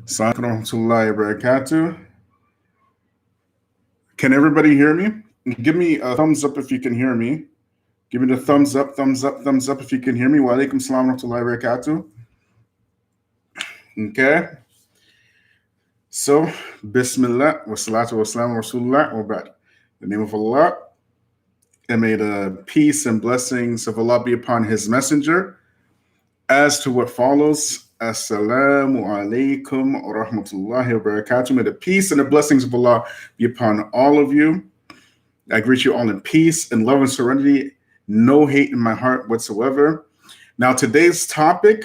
Assalamu warahmatullahi wabarakatuh. Can everybody hear me? Give me a thumbs up if you can hear me. Give me the thumbs up, thumbs up, thumbs up if you can hear me. Wa alaikum salam warahmatullahi wabarakatuh. Okay. So, Bismillah, wa salatu wa salam wa rasulullah wa ba'd. In the name of Allah, and may the peace and blessings of Allah be upon His Messenger. As to what follows, Assalamu alaikum wa rahmatullahi wa barakatuh. May the peace and the blessings of Allah be upon all of you. I greet you all in peace and love and serenity, no hate in my heart whatsoever. Now, today's topic,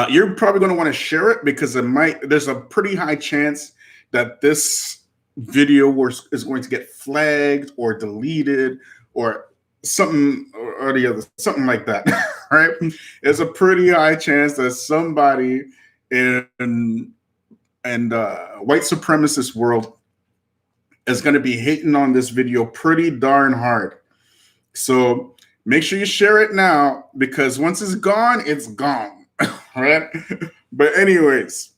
you're probably going to want to share it because there's a pretty high chance that this video is going to get flagged or deleted or something or the other, something like that, right? There's a pretty high chance that somebody in white supremacist world is going to be hating on this video pretty darn hard. So make sure you share it now because once it's gone, right? But anyways,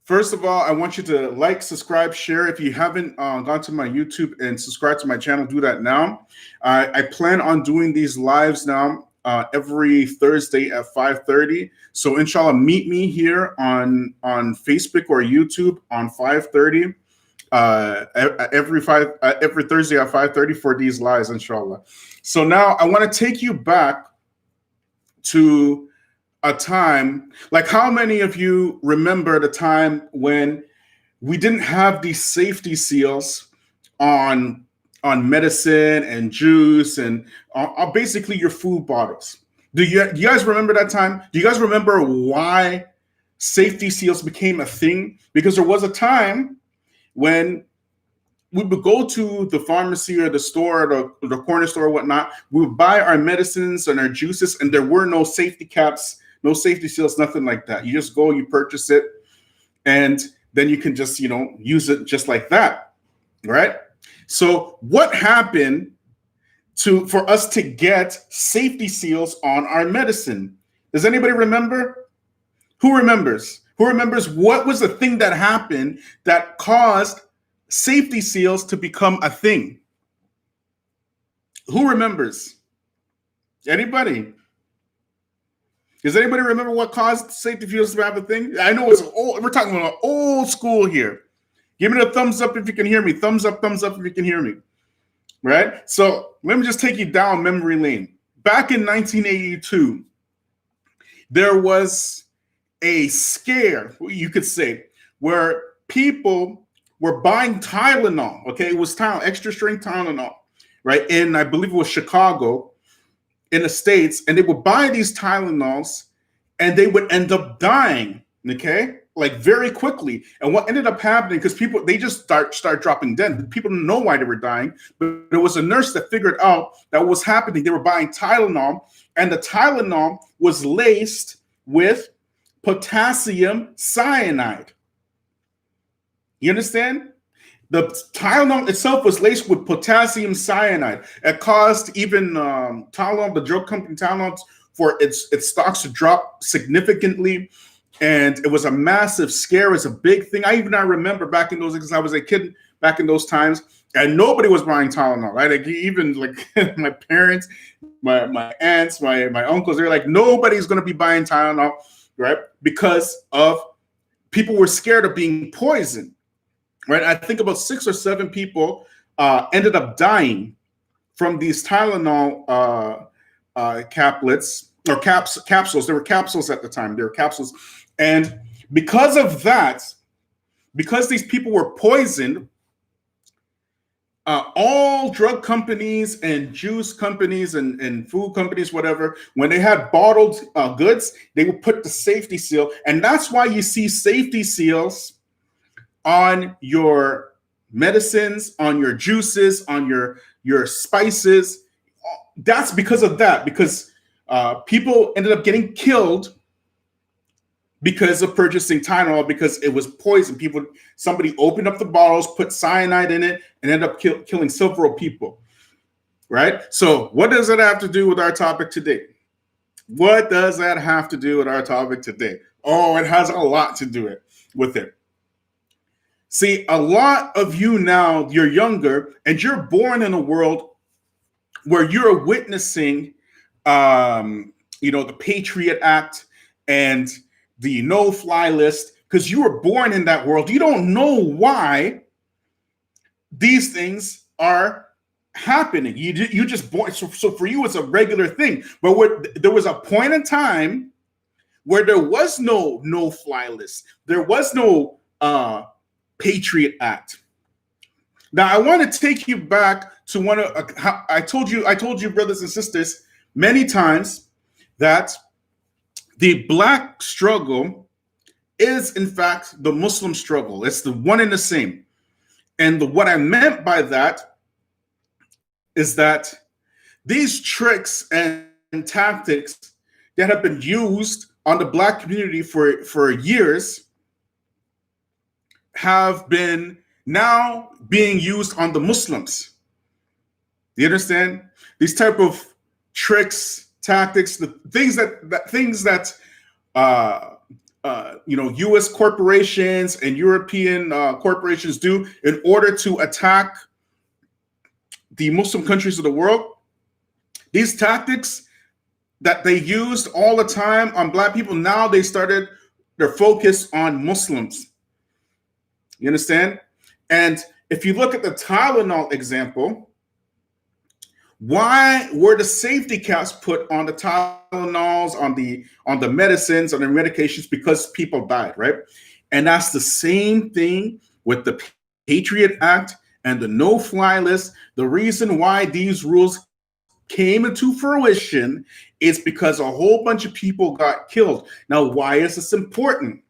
first of all, I want you to like, subscribe, share. If you haven't gone to my YouTube and subscribe to my channel, do that now. I plan on doing these lives now every Thursday at 5:30. So inshallah, meet me here on Facebook or YouTube on 5:30 every Thursday at 5:30 for these lives, inshallah. So now I want to take you back to a time, like how many of you remember the time when we didn't have these safety seals on medicine and juice and basically your food bottles? Do you guys remember that time? Do you guys remember why safety seals became a thing? Because there was a time when we would go to the pharmacy or the store, or the corner store or whatnot. We would buy our medicines and our juices, and there were no safety caps, no safety seals, nothing like that. You just go, you purchase it, and then you can just, use it just like that, right? So what happened for us to get safety seals on our medicine? Does anybody remember? Who remembers? Who remembers what was the thing that happened that caused safety seals to become a thing? Who remembers? Anybody? Does anybody remember what caused safety seals to have a thing? I know it's old. We're talking about old school here. Give me the thumbs up if you can hear me. Thumbs up if you can hear me. Right? So let me just take you down memory lane. Back in 1982, there was a scare, you could say, where people were buying Tylenol. Okay, it was extra strength Tylenol, right? In, I believe it was Chicago, in the States, and they would buy these Tylenols and they would end up dying, okay? Like very quickly. And what ended up happening, because they just start dropping dead. People didn't know why they were dying, but there was a nurse that figured out that what was happening. They were buying Tylenol, and the Tylenol was laced with potassium cyanide. You understand? The Tylenol itself was laced with potassium cyanide. It caused even Tylenol, the drug company Tylenol, for its stocks to drop significantly. And it was a massive scare. It was a big thing. I remember back in those days, because I was a kid back in those times, and nobody was buying Tylenol, right? Like even like my parents, my aunts, my uncles, they're like, nobody's going to be buying Tylenol, right? Because of people were scared of being poisoned, right? I think about 6 or 7 people ended up dying from these Tylenol caplets or capsules. There were capsules at the time. There were capsules. And because of that, because these people were poisoned, all drug companies and juice companies and food companies, whatever, when they had bottled goods, they would put the safety seal. And that's why you see safety seals on your medicines, on your juices, on your spices. That's because of that, because people ended up getting killed because of purchasing Tylenol, because it was poison. Somebody opened up the bottles, put cyanide in it, and ended up killing several people, right? So what does it have to do with our topic today? What does that have to do with our topic today? Oh, it has a lot to do with it. See, a lot of you now, you're younger and you're born in a world where you're witnessing, the Patriot Act and the no-fly list because you were born in that world. You don't know why these things are happening. You just born. So for you, it's a regular thing. But there was a point in time where there was no-fly list. There was no Patriot Act. Now, I want to take you back to one of I told you, brothers and sisters, many times that the Black struggle is, in fact, the Muslim struggle. It's the one and the same. And what I meant by that is that these tricks and tactics that have been used on the Black community for years have been now being used on the Muslims. You understand? These type of tricks, tactics, the things that U.S. corporations and European corporations do in order to attack the Muslim countries of the world. These tactics that they used all the time on Black people, now they started their focus on Muslims. You understand? And if you look at the Tylenol example, why were the safety caps put on the Tylenols, on the medicines, on the medications? Because people died, right? And that's the same thing with the Patriot Act and the no-fly list. The reason why these rules came into fruition is because a whole bunch of people got killed. Now, why is this important?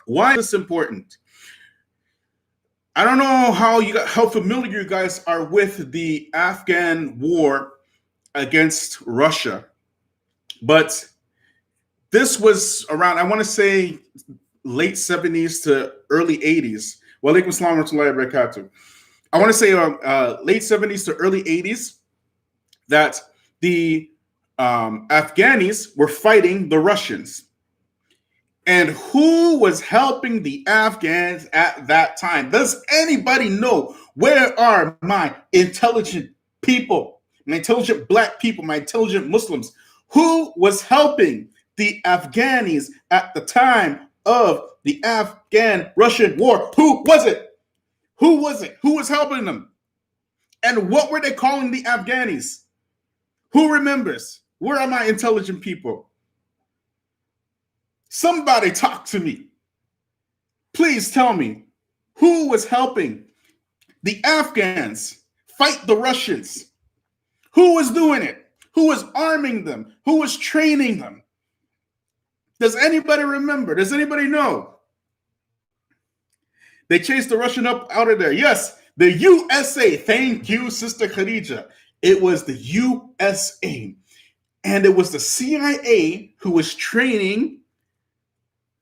Why is this important? I don't know how familiar you guys are with the Afghan war against Russia, but this was around, I want to say, late 70s to early 80s. Wa alaikum assalam wa rahmatullahi wa barakatuh. I want to say late 70s to early 80s that the Afghanis were fighting the Russians. And who was helping the Afghans at that time? Does anybody know? Where are my intelligent people, my intelligent Black people, my intelligent Muslims? Who was helping the Afghanis at the time of the Afghan-Russian war? Who was it? Who was it? Who was helping them? And what were they calling the Afghanis? Who remembers? Where are my intelligent people? Somebody talk to me. Please tell me, who was helping the Afghans fight the Russians? Who was doing it? Who was arming them? Who was training them? Does anybody remember? Does anybody know? They chased the Russian out of there. Yes, the USA. Thank you, Sister Khadija. It was the USA. And it was the CIA who was training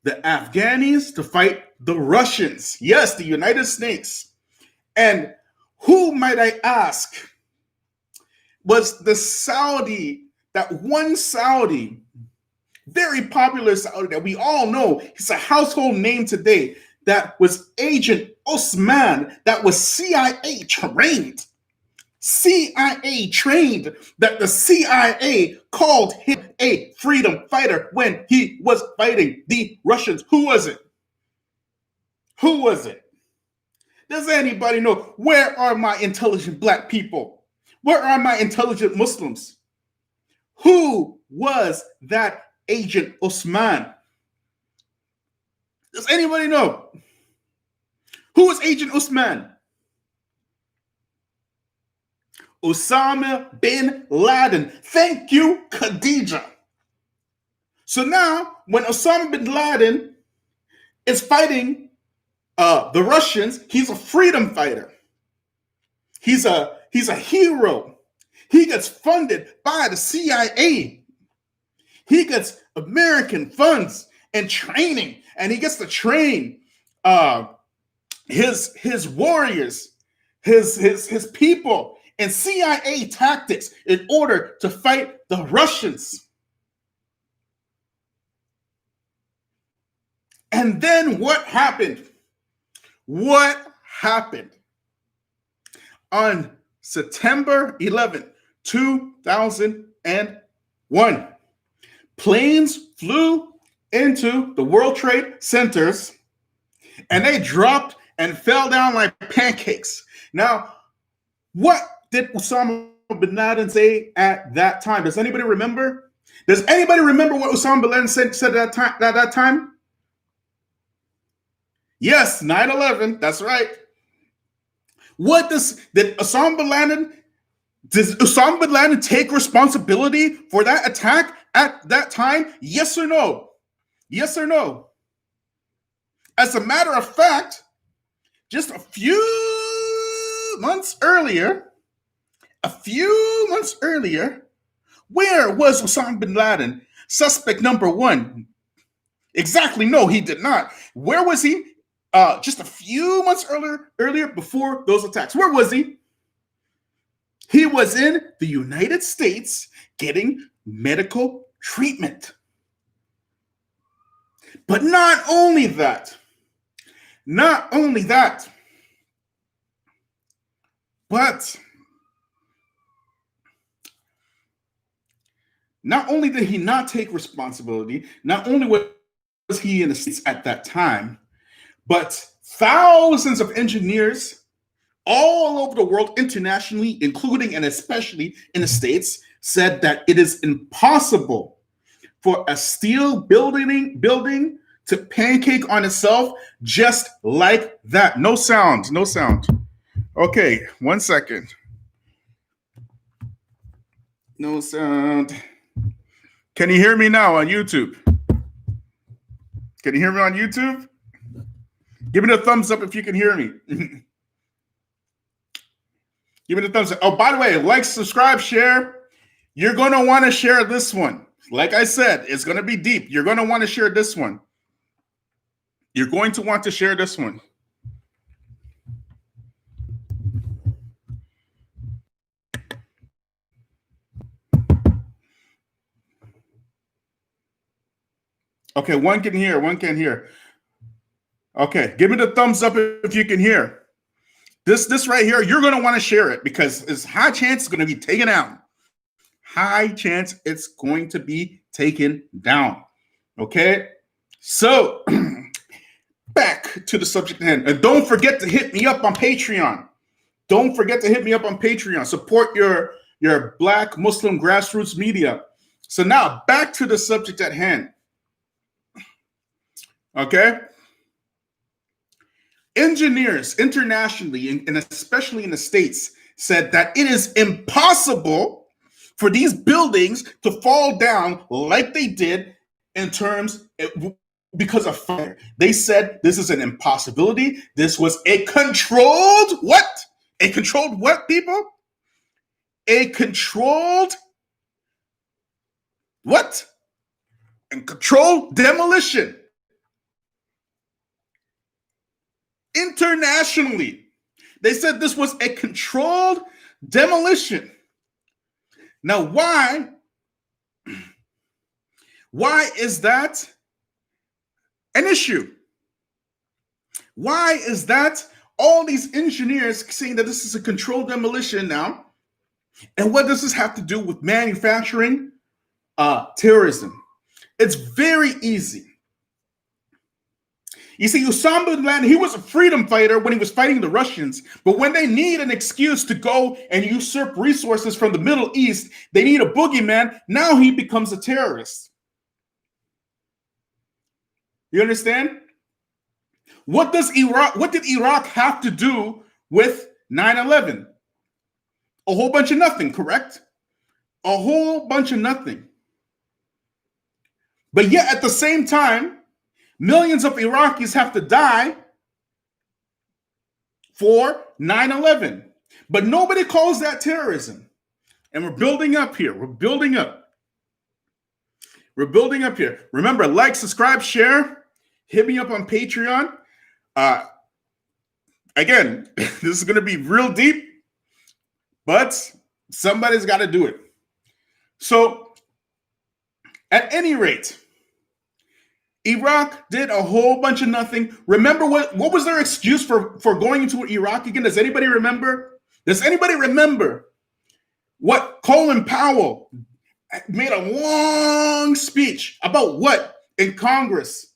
the Afghanis to fight the Russians. Yes, the United States. And who, might I ask, was the Saudi, that one Saudi, very popular Saudi that we all know, he's a household name today, that was Agent Osman, that was CIA trained. CIA trained, that the CIA called him a freedom fighter when he was fighting the Russians. Who was it? Who was it? Does anybody know? Where are my intelligent Black people? Where are my intelligent Muslims? Who was that Agent Osman? Does anybody know? Who was Agent Osman? Osama bin Laden. Thank you, Khadija. So now, when Osama bin Laden is fighting the Russians, he's a freedom fighter. He's a hero. He gets funded by the CIA. He gets American funds and training, and he gets to train his warriors, his people, and CIA tactics in order to fight the Russians. And then what happened? What happened? On September 11th, 2001, planes flew into the World Trade Centers and they dropped and fell down like pancakes. Now, what did Osama bin Laden say at that time? Does anybody remember? Does anybody remember what Osama bin Laden said at that time? Yes, 9/11. That's right. Did Osama bin Laden? Does Osama bin Laden take responsibility for that attack at that time? Yes or no? Yes or no? As a matter of fact, just a few months earlier, where was Osama bin Laden? Suspect number one. Exactly, no, he did not. Where was he? Just a few months earlier before those attacks. Where was he? He was in the United States getting medical treatment. But not only that, but not only did he not take responsibility, not only was he in the States at that time, but thousands of engineers all over the world, internationally, including and especially in the States, said that it is impossible for a steel building to pancake on itself just like that. No sound. Okay, 1 second. No sound. Can you hear me now on YouTube? Can you hear me on YouTube? Give me the thumbs up if you can hear me. Give me the thumbs up. Oh, by the way, like, subscribe, share. You're going to want to share this one. Like I said, it's going to be deep. You're going to want to share this one. You're going to want to share this one. Okay, one can hear. Okay, give me the thumbs up if you can hear. This right here, you're going to want to share it because it's high chance it's going to be taken down. High chance it's going to be taken down. Okay? So, back to the subject at hand. And don't forget to hit me up on Patreon. Support your Black Muslim grassroots media. So now, back to the subject at hand. Okay? Engineers internationally, and especially in the States, said that it is impossible for these buildings to fall down like they did because of fire. They said this is an impossibility. This was a controlled what? A controlled what, people? A controlled what? A controlled demolition. Internationally, they said this was a controlled demolition. Now, why is that an issue? Why is that all these engineers saying that this is a controlled demolition now? And what does this have to do with manufacturing terrorism? It's very easy. You see, Osama bin Laden, he was a freedom fighter when he was fighting the Russians. But when they need an excuse to go and usurp resources from the Middle East, they need a boogeyman. Now he becomes a terrorist. You understand? What did Iraq have to do with 9/11? A whole bunch of nothing, correct? A whole bunch of nothing. But yet at the same time, millions of Iraqis have to die for 9/11. But nobody calls that terrorism. And we're building up here. We're building up here. Remember, like, subscribe, share. Hit me up on Patreon. Again, this is going to be real deep, but somebody's got to do it. So, at any rate, Iraq did a whole bunch of nothing. Remember what was their excuse for going into Iraq again? Does anybody remember? Does anybody remember what Colin Powell made a long speech about what in Congress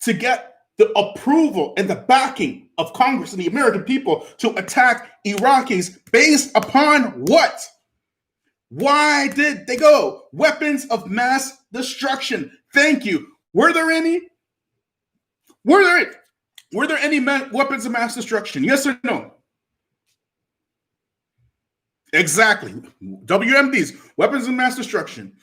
to get the approval and the backing of Congress and the American people to attack Iraqis based upon what? Why did they go? Weapons of mass destruction. Thank you. Were there any? Were there any weapons of mass destruction? Yes or no? Exactly. WMDs, weapons of mass destruction.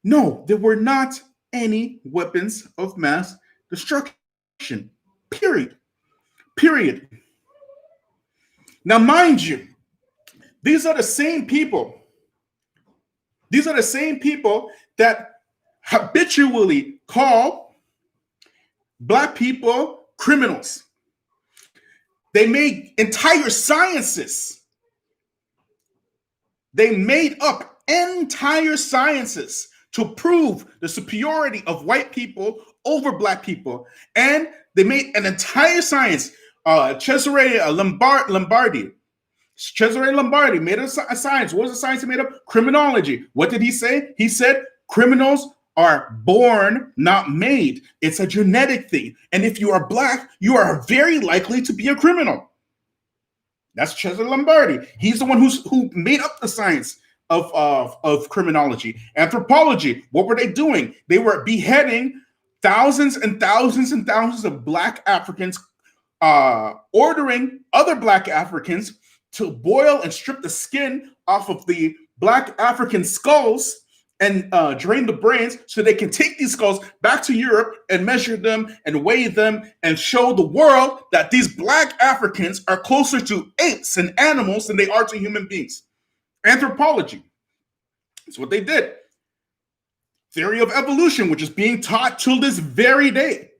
No, there were not any weapons of mass destruction. Period. Period. Now, mind you, these are the same people. These are the same people that habitually call Black people criminals. They made entire sciences. They made up entire sciences to prove the superiority of white people over Black people. And they made an entire science. Cesare Lombardi. Cesare Lombardi made a science. What was the science he made up? Criminology. What did he say? He said criminals are born, not made. It's a genetic thing. And if you are Black, you are very likely to be a criminal. That's Cesare Lombardi. He's the one who made up the science of criminology. Anthropology, what were they doing? They were beheading thousands and thousands and thousands of Black Africans, ordering other Black Africans to boil and strip the skin off of the Black African skulls and drain the brains so they can take these skulls back to Europe and measure them and weigh them and show the world that these Black Africans are closer to apes and animals than they are to human beings. Anthropology. That's what they did. Theory of evolution, which is being taught till this very day.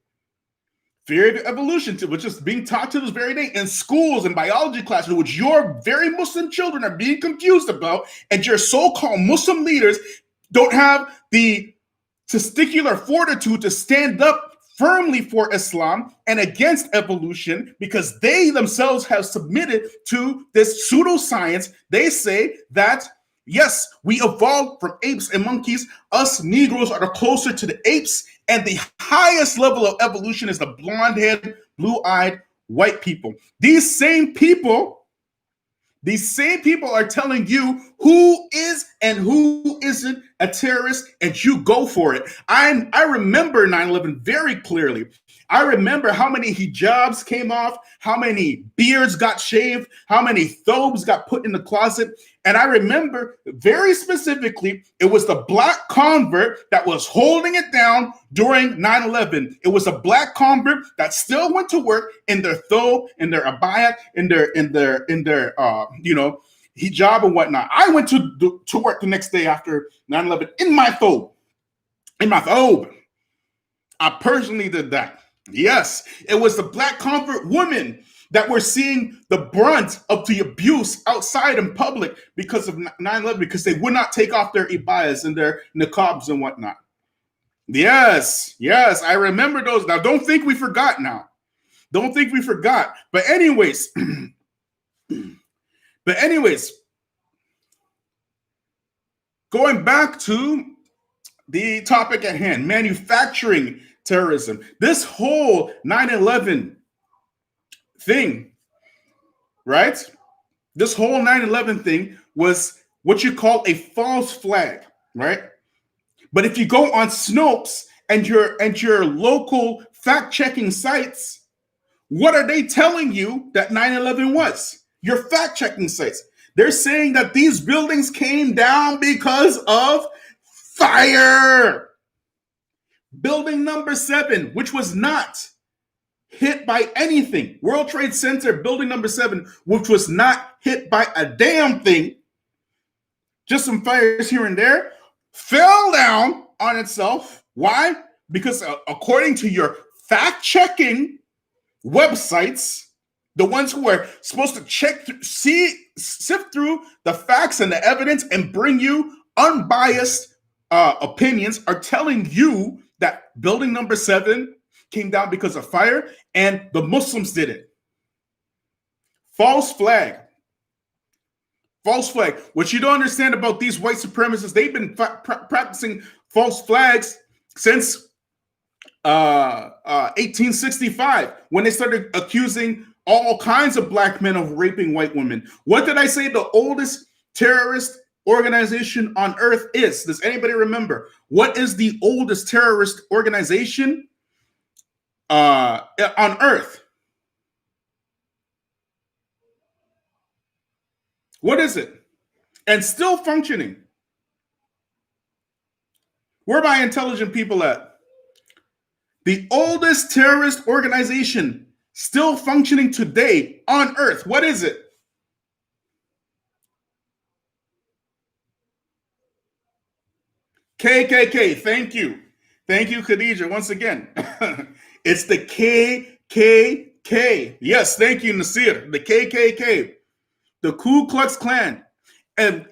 Theory of evolution, which is being taught to this very day in schools and biology classes, which your very Muslim children are being confused about, and your so-called Muslim leaders don't have the testicular fortitude to stand up firmly for Islam and against evolution because they themselves have submitted to this pseudoscience. They say that, yes, we evolved from apes and monkeys. Us Negroes are the closer to the apes, and the highest level of evolution is the blonde-haired, blue-eyed white people. These same people are telling you who is and who isn't a terrorist, and you go for it. I remember 9/11 very clearly. I remember how many hijabs came off, how many beards got shaved, how many thobes got put in the closet. And I remember very specifically, it was the Black convert that was holding it down during 9/11. It was a Black convert that still went to work in their thobe, in their abaya, in their hijab and whatnot. I went to work the next day after 9/11 in my thobe. I personally did that. Yes, it was the Black convert women that were seeing the brunt of the abuse outside in public because of 9/11, because they would not take off their ibayas and their niqabs and whatnot. Yes, I remember those. Now, don't think we forgot now. Don't think we forgot. But anyways, going back to the topic at hand, manufacturing terrorism. This whole 9/11 thing, right? This whole 9/11 thing was what you call a false flag, right? But if you go on Snopes and your local fact-checking sites, what are they telling you that 9/11 was? Your fact-checking sites. They're saying that these buildings came down because of fire. Building number 7, which was not hit by anything. World Trade Center, building number 7, which was not hit by a damn thing. Just some fires here and there. Fell down on itself. Why? Because according to your fact-checking websites, the ones who are supposed to sift through the facts and the evidence and bring you unbiased opinions, are telling you that building number 7 came down because of fire, and the Muslims did it. False flag. False flag. What you don't understand about these white supremacists, they've been practicing false flags since 1865, when they started accusing all kinds of black men of raping white women. What did I say the oldest terrorist organization on earth is? Does anybody remember? What is the oldest terrorist organization on earth? What is it? And still functioning. Where are my intelligent people at? The oldest terrorist organization still functioning today on earth. What is it? KKK. Thank you. Thank you, Khadija, once again. It's the KKK. Yes, thank you, Nasir. The KKK. The Ku Klux Klan. And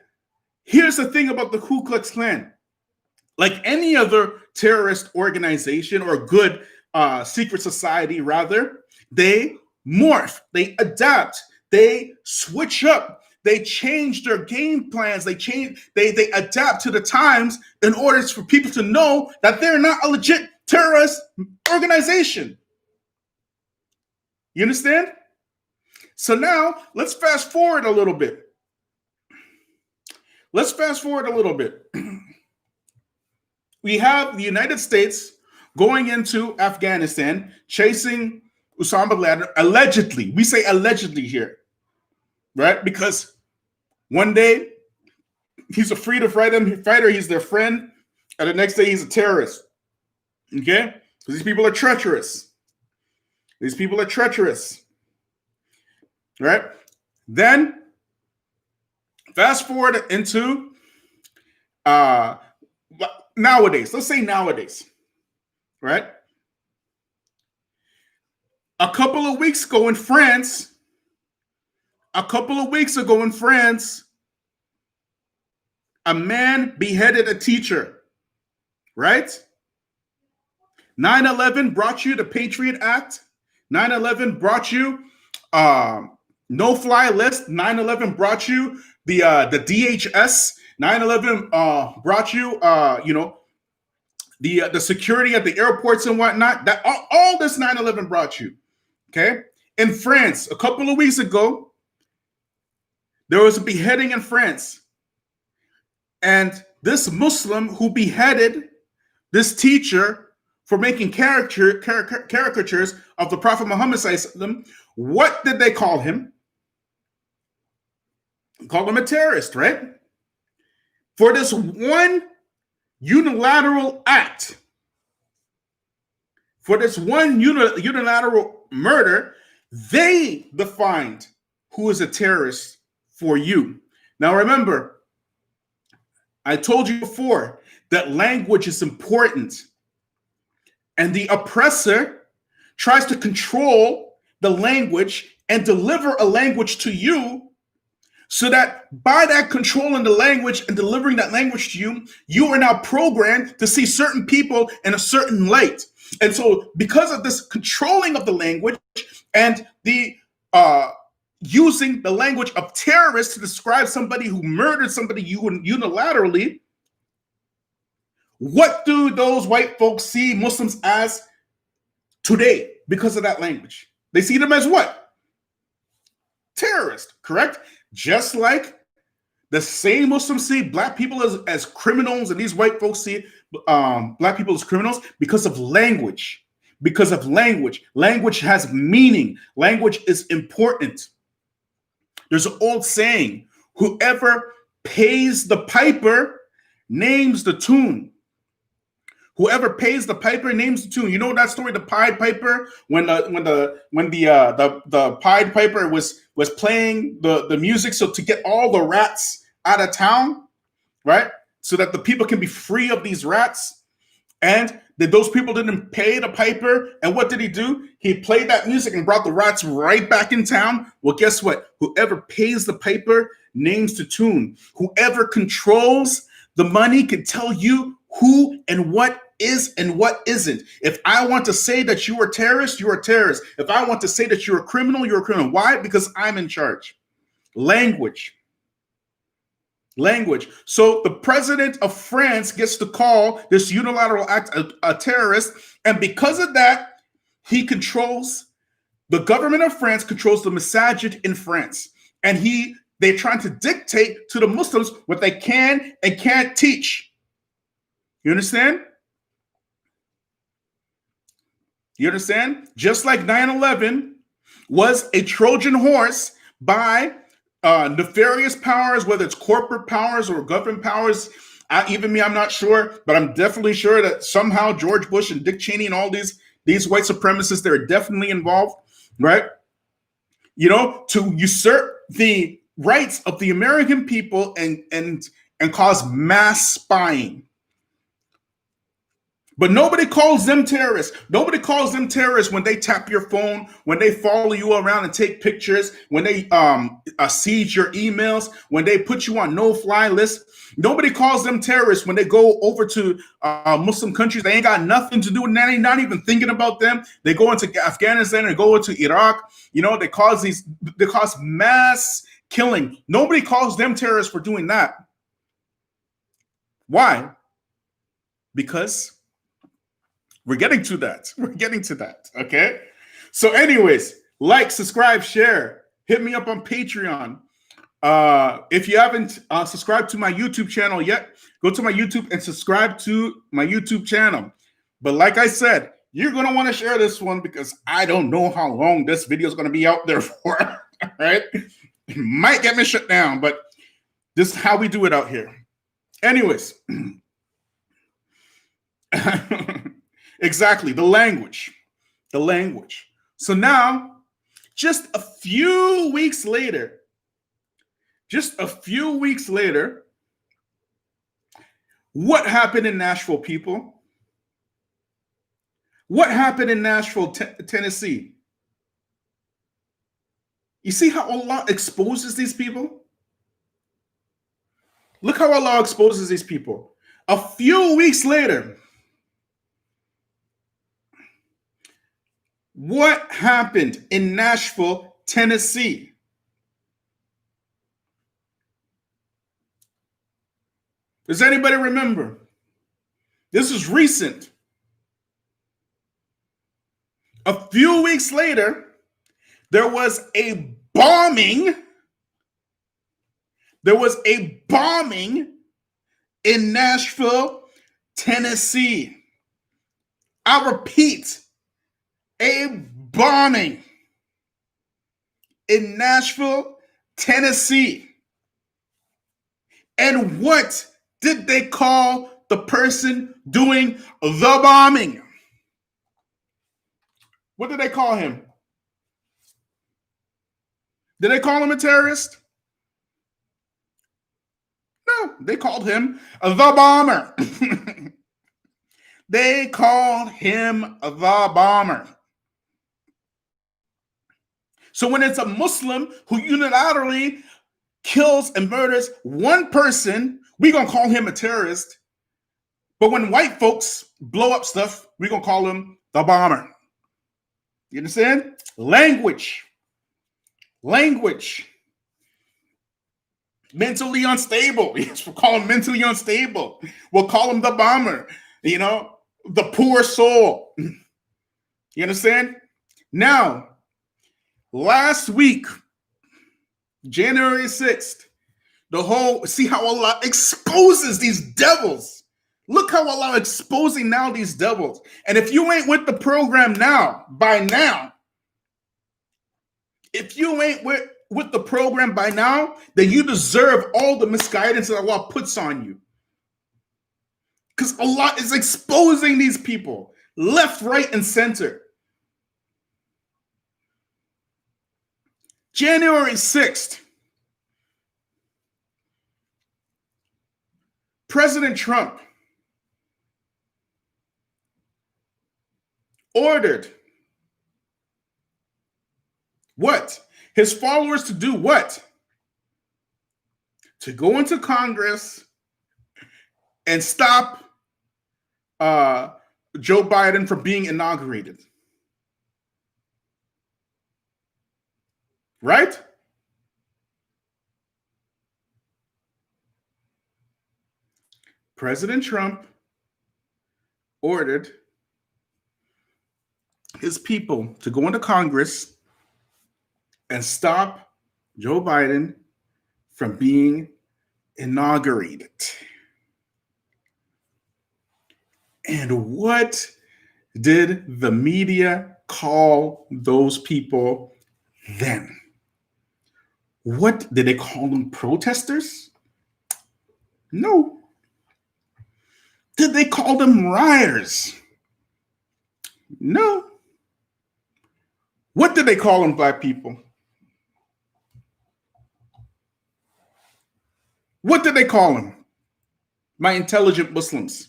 here's the thing about the Ku Klux Klan. Like any other terrorist organization or good secret society, rather, they morph, they adapt, they switch up, they change their game plans, they adapt to the times in order for people to know that they're not a legit terrorist organization. You understand? So now let's fast forward a little bit. We have the United States going into Afghanistan, chasing Osama bin Laden, allegedly. We say allegedly here, right? Because one day he's a freedom fighter, he's their friend, and the next day he's a terrorist. Okay? Because these people are treacherous. Right? Then fast forward into nowadays. Let's say nowadays, right? A couple of weeks ago in France, a man beheaded a teacher, right? 9/11 brought you the Patriot Act. 9/11 brought you no-fly list. 9/11 brought you the DHS. 9/11 brought you, the security at the airports and whatnot. That all this 9/11 brought you. Okay, in France, a couple of weeks ago, there was a beheading in France, and this Muslim who beheaded this teacher for making caricatures of the Prophet Muhammad ﷺ, what did they call him? Called him a terrorist, right? For this one unilateral act, for this one unilateral murder, they defined who is a terrorist for you. Now remember, I told you before that language is important, and the oppressor tries to control the language and deliver a language to you, so that by that controlling the language and delivering that language to you, you are now programmed to see certain people in a certain light. And so because of this controlling of the language and the using the language of terrorists to describe somebody who murdered somebody unilaterally, what do those white folks see Muslims as today because of that language? They see them as what? Terrorists, correct? Just like the same Muslims see black people as criminals, and these white folks see black people as criminals because of language. Because of language. Language has meaning. Language is important. There's an old saying, whoever pays the piper names the tune. Whoever pays the piper names the tune. You know that story, the Pied Piper, when the Pied Piper was playing the music, so to get all the rats out of town, right? So that the people can be free of these rats. And those people didn't pay the piper. And what did he do? He played that music and brought the rats right back in town. Well, guess what? Whoever pays the piper names the tune. Whoever controls the money can tell you who and what is and what isn't. If I want to say that you are a terrorist, you're a terrorist. If I want to say that you're a criminal, you're a criminal. Why? Because I'm in charge. Language. Language. So the president of France gets to call this unilateral act a terrorist, and because of that, he controls the government of France, controls the masajid in France, and they're trying to dictate to the Muslims what they can and can't teach. You understand? You understand? Just like 9/11 was a Trojan horse by nefarious powers, whether it's corporate powers or government powers. Even me, I'm not sure, but I'm definitely sure that somehow George Bush and Dick Cheney and all these white supremacists, they're definitely involved, right? You know, to usurp the rights of the American people and cause mass spying. But nobody calls them terrorists. Nobody calls them terrorists when they tap your phone, when they follow you around and take pictures, when they siege your emails, when they put you on no-fly lists. Nobody calls them terrorists when they go over to Muslim countries. They ain't got nothing to do with that. They're not even thinking about them. They go into Afghanistan and go into Iraq. You know, they cause mass killing. Nobody calls them terrorists for doing that. Why? Because we're getting to that. We're getting to that. Okay. So, anyways, like, subscribe, share. Hit me up on Patreon. If you haven't subscribed to my YouTube channel yet, go to my YouTube and subscribe to my YouTube channel. But like I said, you're going to want to share this one because I don't know how long this video is going to be out there for. All right. It might get me shut down, but this is how we do it out here. Anyways. Exactly, the language. So now, just a few weeks later, what happened in Nashville, people? What happened in Nashville, Tennessee? You see how Allah exposes these people? Look how Allah exposes these people. A few weeks later, what happened in Nashville, Tennessee? Does anybody remember? This is recent. A few weeks later, there was a bombing. In Nashville, Tennessee. I repeat, a bombing in Nashville, Tennessee. And what did they call the person doing the bombing? What did they call him? Did they call him a terrorist? No, they called him the bomber. They called him the bomber. So when it's a Muslim who unilaterally kills and murders one person, we're going to call him a terrorist. But when white folks blow up stuff, we're going to call him the bomber. You understand? Language. Mentally unstable. Yes, we'll call him mentally unstable. We'll call him the bomber. You know, the poor soul. You understand? Now, last week, January 6th, see how Allah exposes these devils. Look how Allah exposing now these devils. And if you ain't with the program by now, if you ain't with the program by now, then you deserve all the misguidance that Allah puts on you. Because Allah is exposing these people left, right, and center. January 6th, President Trump ordered what? His followers to do what? To go into Congress and stop Joe Biden from being inaugurated. Right? President Trump ordered his people to go into Congress and stop Joe Biden from being inaugurated. And what did the media call those people then? What did they call them? Protesters? No. Did they call them rioters? No. What did they call them, Black people? What did they call them? My intelligent Muslims.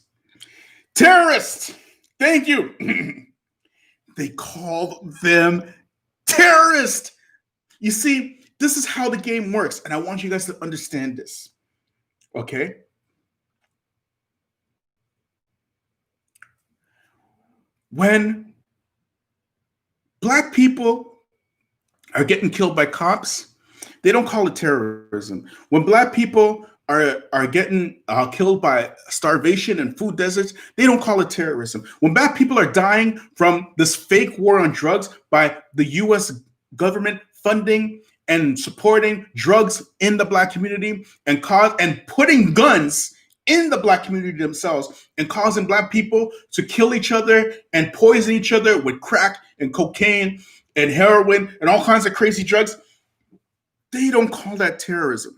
Terrorists. Thank you. They called them terrorists. You see, this is how the game works, and I want you guys to understand this. Okay? When Black people are getting killed by cops, they don't call it terrorism. When Black people are getting killed by starvation and food deserts, they don't call it terrorism. When Black people are dying from this fake war on drugs by the U.S. government funding and supporting drugs in the Black community and putting guns in the Black community themselves and causing Black people to kill each other and poison each other with crack and cocaine and heroin and all kinds of crazy drugs, they don't call that terrorism.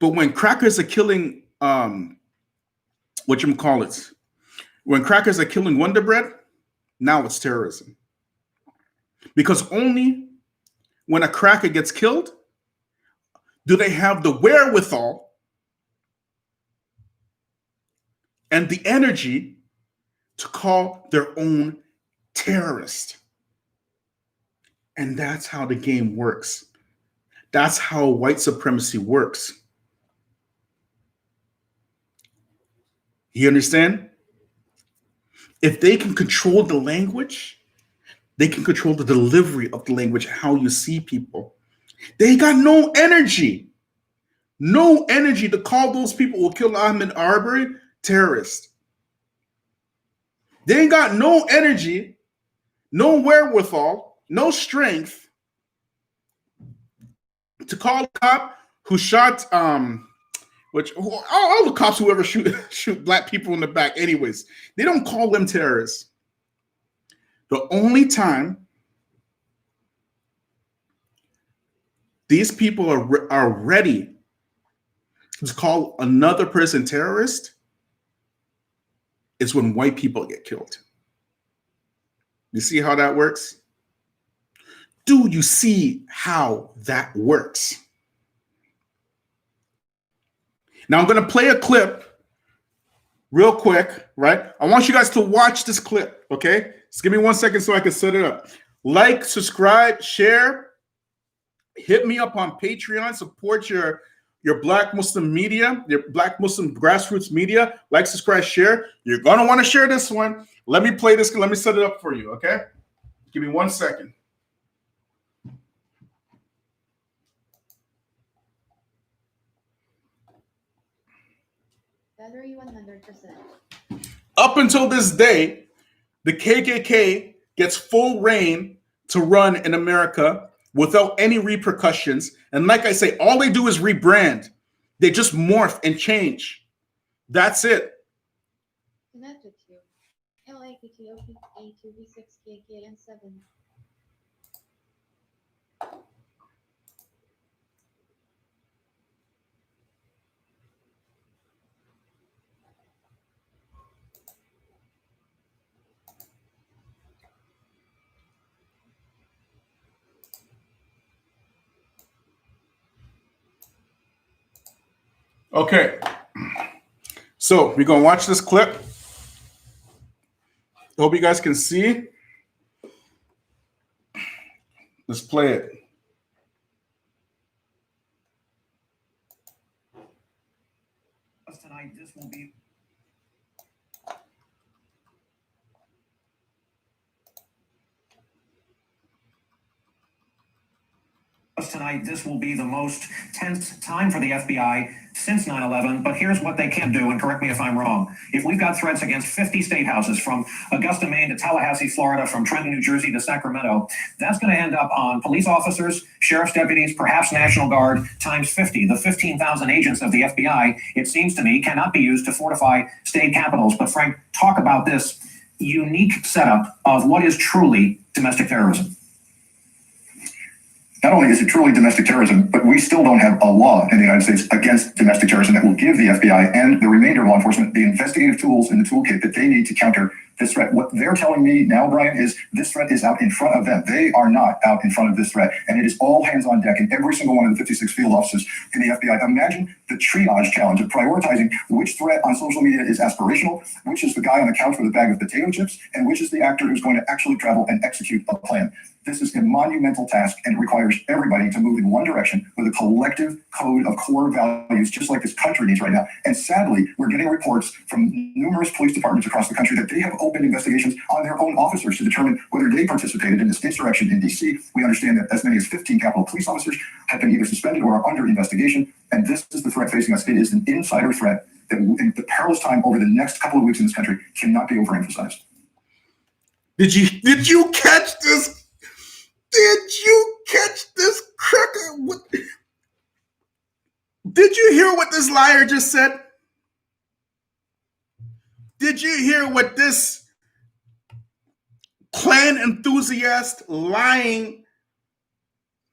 But when crackers are killing, when crackers are killing Wonder Bread, now it's terrorism. Because only when a cracker gets killed do they have the wherewithal and the energy to call their own terrorist. And that's how the game works. That's how white supremacy works. You understand? If they can control the language, they can control the delivery of the language, how you see people. They got no energy to call those people who killed Ahmaud Arbery terrorists. They ain't got no energy, no wherewithal, no strength to call a cop who shot all the cops who ever shoot Black people in the back, anyways, they don't call them terrorists. The only time these people are ready to call another person terrorist is when white people get killed. You see how that works? Do you see how that works? Now I'm going to play a clip real quick, right? I want you guys to watch this clip, okay? Just give me 1 second so I can set it up. Like, subscribe, share. Hit me up on Patreon. Support your Black Muslim media, your Black Muslim grassroots media. Like, subscribe, share. You're going to want to share this one. Let me play this. Let me set it up for you, okay? Give me 1 second. Battery 100%. Up until this day, the KKK gets full reign to run in America without any repercussions. And like I say, all they do is rebrand. They just morph and change. That's it. Connected to LAPT, OP8, 2V6, KK, and 7. Okay. So we're going to watch this clip. Hope you guys can see. Let's play it. Tonight, this will be tonight, this will be the most tense time for the FBI since 9/11, but here's what they can't do, and correct me if I'm wrong. If we've got threats against 50 state houses, from Augusta, Maine to Tallahassee, Florida, from Trenton, New Jersey to Sacramento, that's going to end up on police officers, sheriff's deputies, perhaps National Guard, times 50. The 15,000 agents of the FBI, it seems to me, cannot be used to fortify state capitals. But Frank, talk about this unique setup of what is truly domestic terrorism. Not only is it truly domestic terrorism, but we still don't have a law in the United States against domestic terrorism that will give the FBI and the remainder of law enforcement the investigative tools in the toolkit that they need to counter this threat. What they're telling me now, Brian, is this threat is out in front of them. They are not out in front of this threat. And it is all hands on deck in every single one of the 56 field offices in the FBI. Imagine the triage challenge of prioritizing which threat on social media is aspirational, which is the guy on the couch with a bag of potato chips, and which is the actor who's going to actually travel and execute a plan. This is a monumental task, and it requires everybody to move in one direction with a collective code of core values, just like this country needs right now. And sadly, we're getting reports from numerous police departments across the country that they have opened investigations on their own officers to determine whether they participated in this insurrection in D.C. We understand that as many as 15 Capitol Police officers have been either suspended or are under investigation. And this is the threat facing us. It is an insider threat that in the perilous time over the next couple of weeks in this country cannot be overemphasized. Did you catch this? Did you catch this cracker? Did you hear what this liar just said? Did you hear what this Klan enthusiast lying?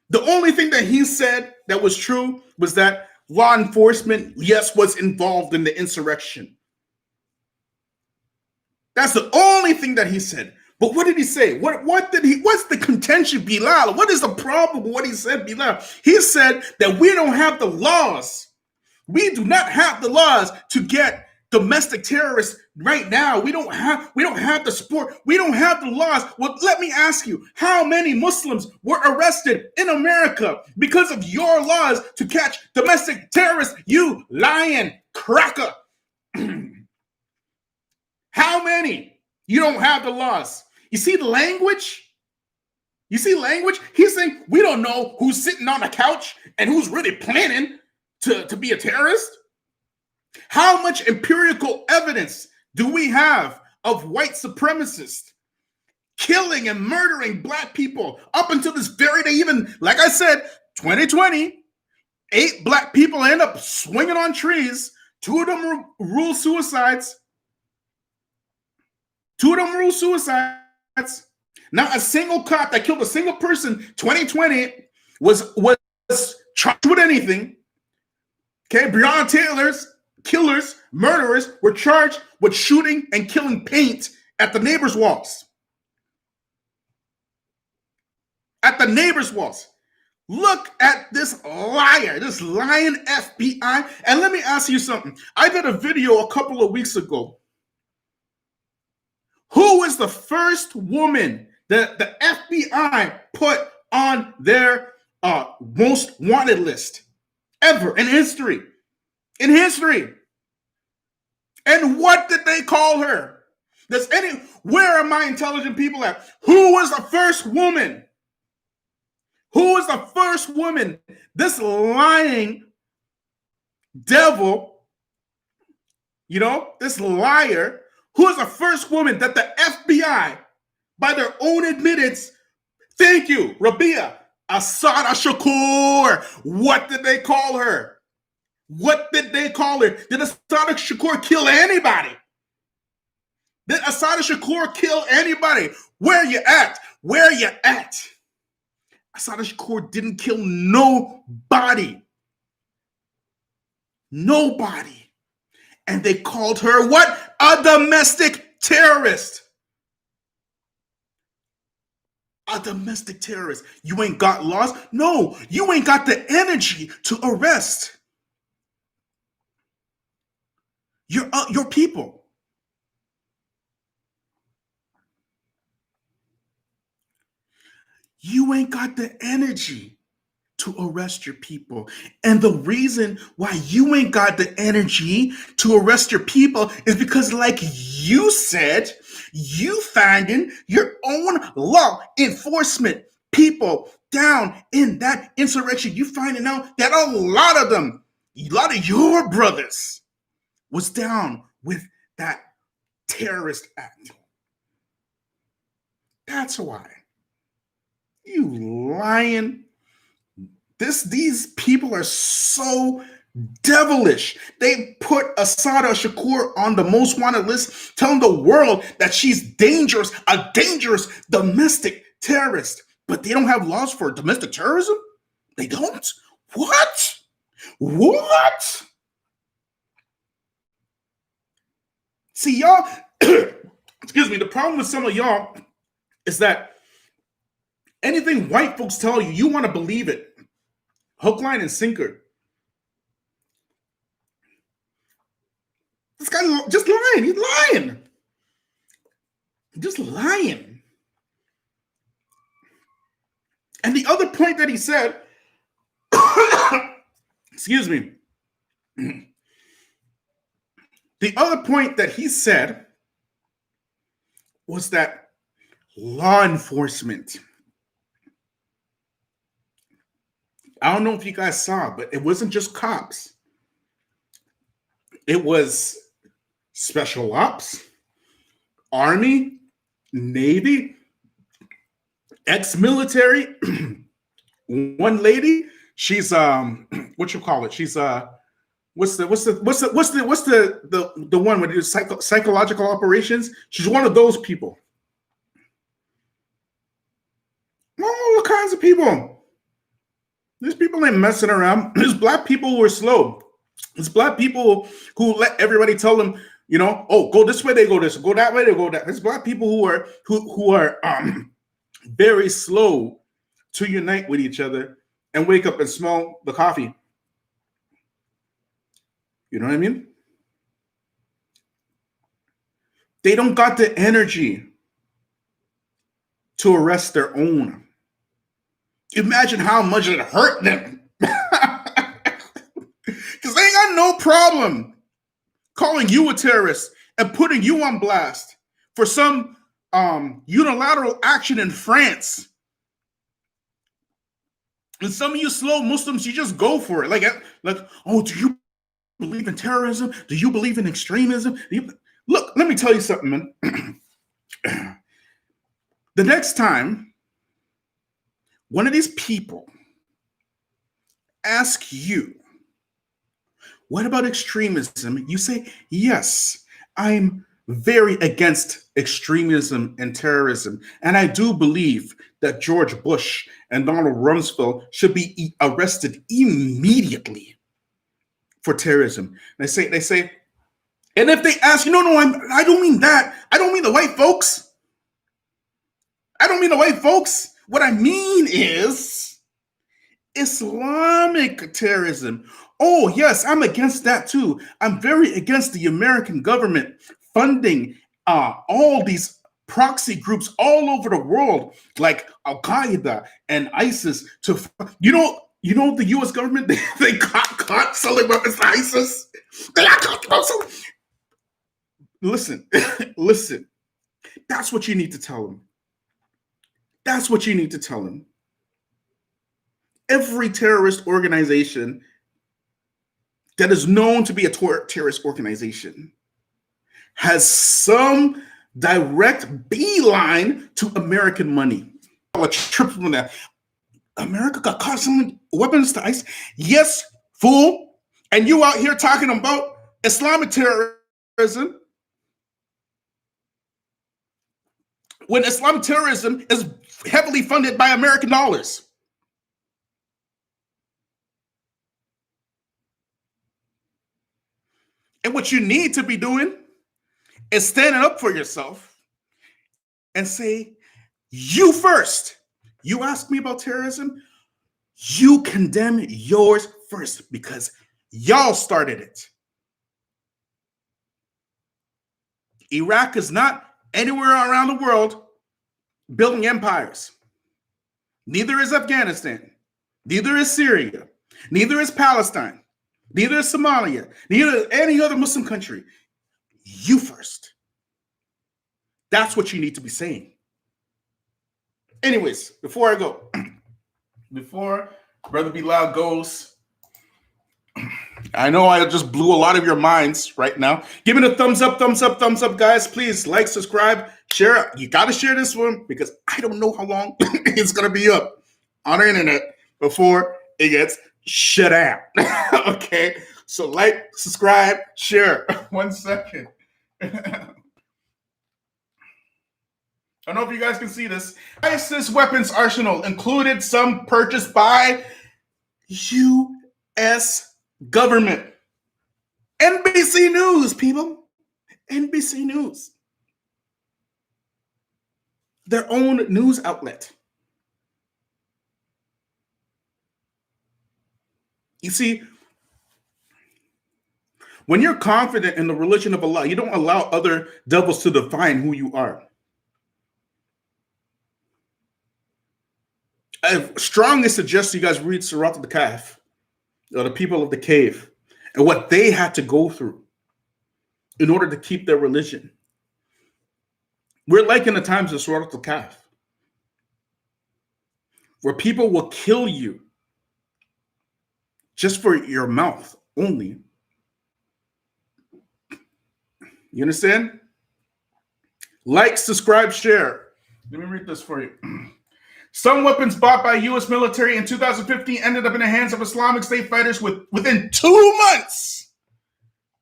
The only thing that he said that was true was that law enforcement, yes, was involved in the insurrection. That's the only thing that he said. But what did he say? What's the contention, Bilal? What is the problem with what he said, Bilal? He said that we don't have the laws. We do not have the laws to get domestic terrorists right now. We don't have the support. We don't have the laws. Well, let me ask you, how many Muslims were arrested in America because of your laws to catch domestic terrorists? You lying cracker. How many? You don't have the laws. You see the language? You see language? He's saying we don't know who's sitting on the couch and who's really planning to be a terrorist. How much empirical evidence do we have of white supremacists killing and murdering black people up until this very day? Even, like I said, 2020, 8 black people end up swinging on trees. 2 of them rule suicides. 2 of them rule suicides. Not a single cop that killed a single person, 2020, was charged with anything. Okay, Breonna Taylor's killers, murderers, were charged with shooting and killing paint at the neighbors' walls. At the neighbors' walls. Look at this liar, this lying FBI. And let me ask you something. I did a video a couple of weeks ago. Who was the first woman that the FBI put on their most wanted list ever in history? In history. And what did they call her? Where are my intelligent people at? Who was the first woman? Who was the first woman? This lying devil, this liar. Who is the first woman that the FBI, by their own admittance, thank you, Rabia, Assata Shakur. What did they call her? What did they call her? Did Assata Shakur kill anybody? Did Assata Shakur kill anybody? Where you at? Where you at? Assata Shakur didn't kill nobody. Nobody. And they called her what? A domestic terrorist. A domestic terrorist. You ain't got laws? No, you ain't got the energy to arrest your people. You ain't got the energy to arrest your people. And the reason why you ain't got the energy to arrest your people is because, like you said, you finding your own law enforcement people down in that insurrection, you finding out that a lot of them, a lot of your brothers was down with that terrorist act. That's why. You lying. These people are so devilish. They put Assad al-Shakur on the most wanted list, telling the world that she's dangerous, a dangerous domestic terrorist. But they don't have laws for domestic terrorism? They don't? What? What? See, y'all, excuse me, the problem with some of y'all is that anything white folks tell you, you want to believe it. Hook, line, and sinker. This guy just lying. He's lying. Just lying. And the other point that he said, excuse me, the other point that he said was that law enforcement, I don't know if you guys saw, but it wasn't just cops. It was special ops, Army, Navy, ex-military. One lady, she's what you call it? She's what's the one with the psychological operations? She's one of those people. All kinds of people. These people ain't messing around. There's black people who are slow. There's black people who let everybody tell them, you know, oh, go this way, they go this, go that way, they go that. There's black people who are very slow to unite with each other and wake up and smell the coffee. You know what I mean? They don't got the energy to arrest their own. Imagine how much it hurt them. Because they ain't got no problem calling you a terrorist and putting you on blast for some unilateral action in France. And some of you slow Muslims, you just go for it. Like, oh, do you believe in terrorism? Do you believe in extremism? Look, let me tell you something, man. The next time one of these people ask you, what about extremism? You say, yes, I'm very against extremism and terrorism. And I do believe that George Bush and Donald Rumsfeld should be arrested immediately for terrorism. They say, and if they ask you, no, I don't mean that. I don't mean the white folks. I don't mean the white folks. What I mean is Islamic terrorism. Oh, yes, I'm against that too. I'm very against the American government funding all these proxy groups all over the world, like Al-Qaeda and ISIS. You know the U.S. government, they caught selling weapons to ISIS. They got caught selling. Listen. That's what you need to tell them. That's what you need to tell them. Every terrorist organization that is known to be a terrorist organization has some direct beeline to American money. A triple on that. America got caught selling weapons to ISIS. Yes, fool. And you out here talking about Islamic terrorism when Islamic terrorism is heavily funded by American dollars. And what you need to be doing is standing up for yourself and say, you first. You ask me about terrorism, you condemn yours first because y'all started it. Iraq is not anywhere around the world building empires. Neither is Afghanistan. Neither is Syria. Neither is Palestine. Neither is Somalia. Neither is any other Muslim country. You first. That's what you need to be saying. Anyways, before I go, before Brother Be Loud goes, I know I just blew a lot of your minds right now. Give it a thumbs up, guys. Please like, subscribe, share. You got to share this one because I don't know how long it's going to be up on the internet before it gets shut down. Okay, so like, subscribe, share. 1 second. I don't know if you guys can see this. ISIS weapons arsenal included some purchased by U.S. government. NBC News, people. NBC News. Their own news outlet. You see, when you're confident in the religion of Allah, you don't allow other devils to define who you are. I strongly suggest you guys read Surat al-Kahf, the people of the cave, and what they had to go through in order to keep their religion. We're like in the times of Surat al-Kahf, where people will kill you just for your mouth only. You understand? Like, subscribe, share. Let me read this for you. Some weapons bought by U.S. military in 2015 ended up in the hands of Islamic State fighters within 2 months,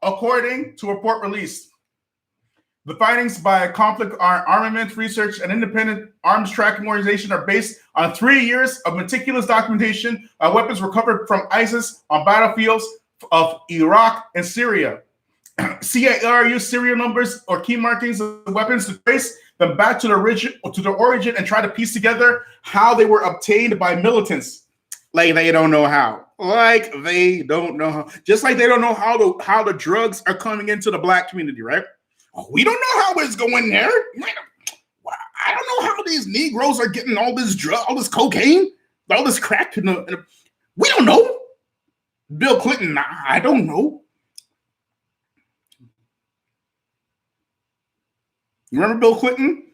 according to a report released. The findings by a conflict armaments research and independent arms tracking organization are based on 3 years of meticulous documentation of weapons recovered from ISIS on battlefields of Iraq and Syria. CAR used serial numbers or key markings of weapons to trace them back to the origin and try to piece together how they were obtained by militants. Like they don't know how. Like they don't know how. Just like they don't know how the drugs are coming into the black community, right? We don't know how it's going there. I don't know how these Negroes are getting all this drug, all this cocaine, all this crack. We don't know. Bill Clinton, I don't know. You remember Bill Clinton?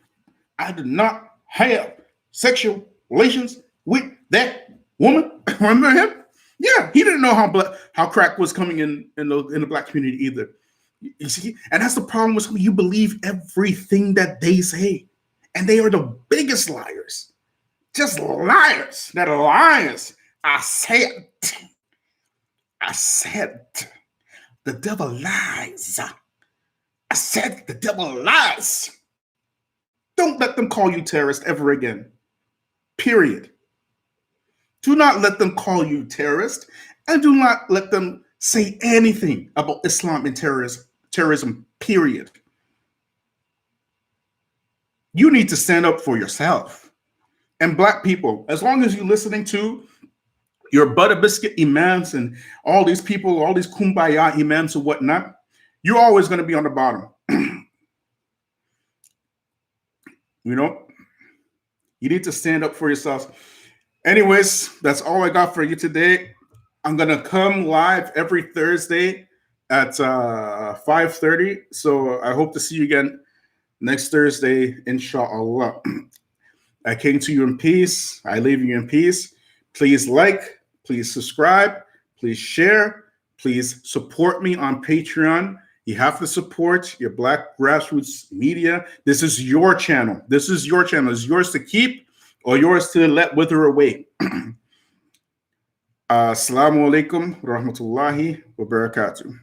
I did not have sexual relations with that woman. Remember him? Yeah, he didn't know how crack was coming in the black community either. You see, and that's the problem with you believe everything that they say, and they are the biggest liars. Just liars. That are liars. I said, the devil lies. I said the devil lies. Don't let them call you terrorist ever again. Period. Do not let them call you terrorist, and do not let them say anything about Islam and terrorism, period. You need to stand up for yourself. And black people, as long as you're listening to your butter biscuit imams and all these people, all these kumbaya imams and whatnot, you're always going to be on the bottom. You know, you need to stand up for yourselves. Anyways, that's all I got for you today. I'm going to come live every Thursday at 5:30. So I hope to see you again next Thursday, inshallah. I came to you in peace. I leave you in peace. Please like, please subscribe, please share, please support me on Patreon. You have to support your Black grassroots media. This is your channel. This is your channel. It's yours to keep or yours to let wither away. Assalamu alaikum wa rahmatullahi wa barakatuh.